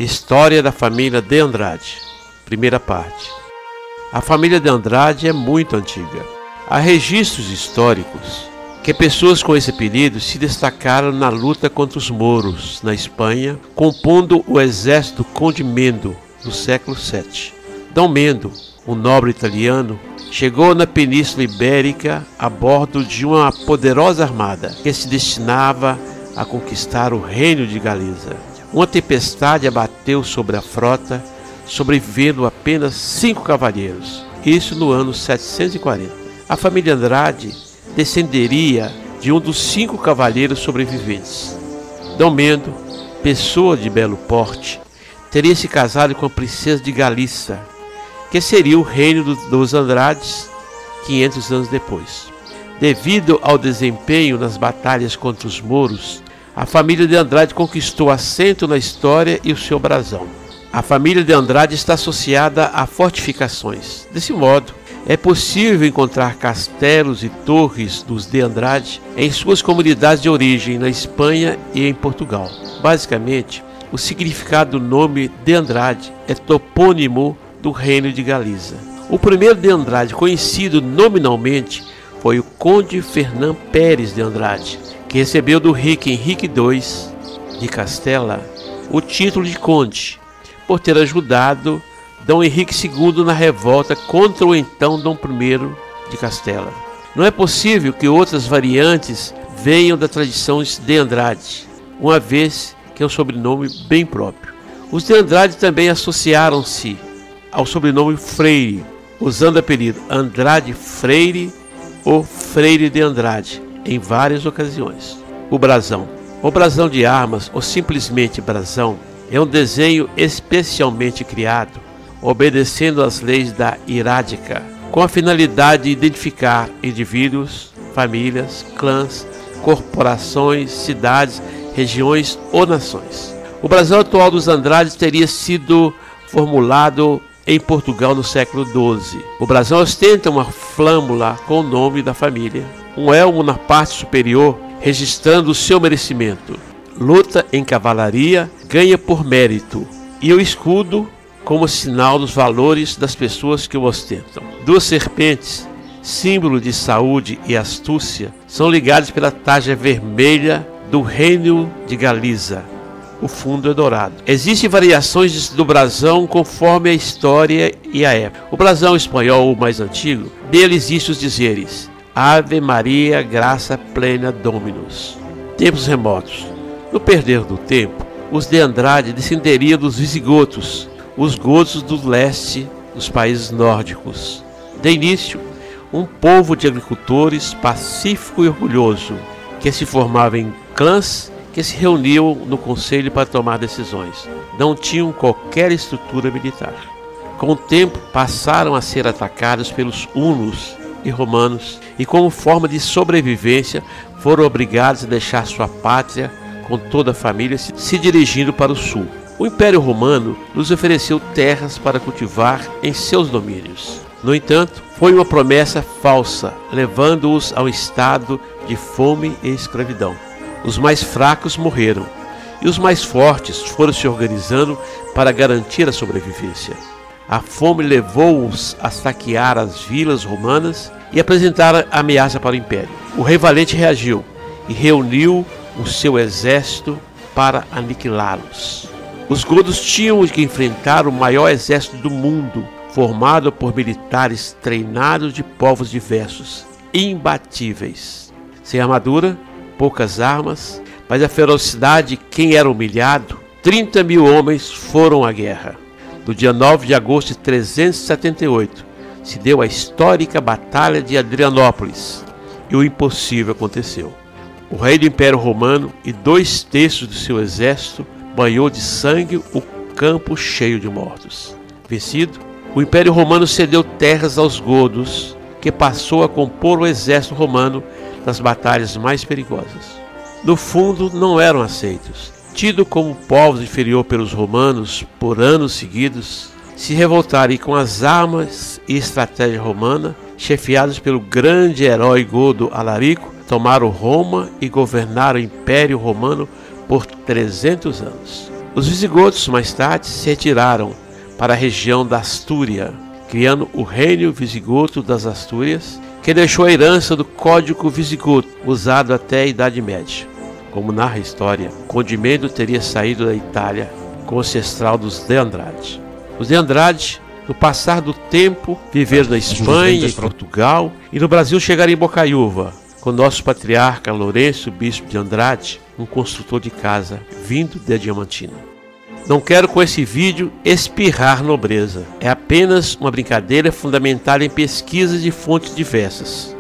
História da família de Andrade. Primeira parte. A família de Andrade é muito antiga. Há registros históricos que pessoas com esse apelido se destacaram na luta contra os mouros na Espanha, compondo o exército do Conde Mendo do século VII. Dom Mendo, um nobre italiano, chegou na Península Ibérica a bordo de uma poderosa armada que se destinava a conquistar o reino de Galiza. Uma tempestade abateu sobre a frota, sobrevivendo apenas 5 cavalheiros, isso no ano 740. A família Andrade descenderia de um dos 5 cavaleiros sobreviventes. Dom Mendo, pessoa de belo porte, teria se casado com a princesa de Galícia, que seria o reino dos Andrades 500 anos depois. Devido ao desempenho nas batalhas contra os mouros, a família de Andrade conquistou assento na história e o seu brasão. A família de Andrade está associada a fortificações. Desse modo, é possível encontrar castelos e torres dos de Andrade em suas comunidades de origem na Espanha e em Portugal. Basicamente, o significado do nome de Andrade é topônimo do reino de Galiza. O primeiro de Andrade conhecido nominalmente foi o Conde Fernão Pérez de Andrade, que recebeu do rei Henrique II de Castela o título de conde, por ter ajudado Dom Henrique II na revolta contra o então Dom I de Castela. Não é possível que outras variantes venham da tradição de Andrade, uma vez que é um sobrenome bem próprio. Os de Andrade também associaram-se ao sobrenome Freire, usando o apelido Andrade Freire ou Freire de Andrade, em várias ocasiões. O brasão. O brasão de armas, ou simplesmente brasão, é um desenho especialmente criado, obedecendo às leis da heráldica, com a finalidade de identificar indivíduos, famílias, clãs, corporações, cidades, regiões ou nações. O brasão atual dos Andrades teria sido formulado em Portugal no século XII. O brasão ostenta uma flâmula com o nome da família, um elmo na parte superior registrando o seu merecimento. Luta em cavalaria, ganha por mérito, e o escudo como sinal dos valores das pessoas que o ostentam. 2 serpentes, símbolo de saúde e astúcia, são ligadas pela tarja vermelha do reino de Galiza. O fundo é dourado. Existem variações do brasão conforme a história e a época. O brasão espanhol, o mais antigo, dele existem os dizeres: Ave Maria, graça plena Dominus. Tempos remotos. No perder do tempo, os de Andrade descenderiam dos visigodos, os godos do leste dos países nórdicos. De início, um povo de agricultores pacífico e orgulhoso, que se formava em clãs que se reuniam no conselho para tomar decisões. Não tinham qualquer estrutura militar. Com o tempo, passaram a ser atacados pelos hunos e romanos, e como forma de sobrevivência, foram obrigados a deixar sua pátria com toda a família, se dirigindo para o sul. O Império Romano lhes ofereceu terras para cultivar em seus domínios. No entanto, foi uma promessa falsa, levando-os ao estado de fome e escravidão. Os mais fracos morreram, e os mais fortes foram se organizando para garantir a sobrevivência. A fome levou-os a saquear as vilas romanas e apresentar ameaça para o Império. O rei valente reagiu e reuniu o seu exército para aniquilá-los. Os godos tinham que enfrentar o maior exército do mundo, formado por militares treinados de povos diversos, imbatíveis. Sem armadura, poucas armas, mas a ferocidade de quem era humilhado, 30 mil homens foram à guerra. No dia 9 de agosto de 378, se deu a histórica Batalha de Adrianópolis, e o impossível aconteceu. O rei do Império Romano e 2/3 do seu exército banhou de sangue o campo cheio de mortos. Vencido, o Império Romano cedeu terras aos godos, que passou a compor o exército romano nas batalhas mais perigosas. No fundo, não eram aceitos. Tido como povos inferior pelos romanos por anos seguidos, se revoltaram e com as armas e estratégia romana, chefiados pelo grande herói godo Alarico, tomaram Roma e governaram o Império Romano por 300 anos. Os visigodos mais tarde se retiraram para a região da Astúria, criando o Reino Visigodo das Astúrias, que deixou a herança do Código Visigodo, usado até a Idade Média. Como narra a história, Condimento teria saído da Itália com o ancestral dos de Andrade. Os de Andrade, no passar do tempo, viveram na Espanha, em Portugal e no Brasil chegaram em Bocaiúva, com nosso patriarca Lourenço, bispo de Andrade, um construtor de casa vindo de Diamantina. Não quero com esse vídeo espirrar nobreza. É apenas uma brincadeira fundamentada em pesquisas de fontes diversas.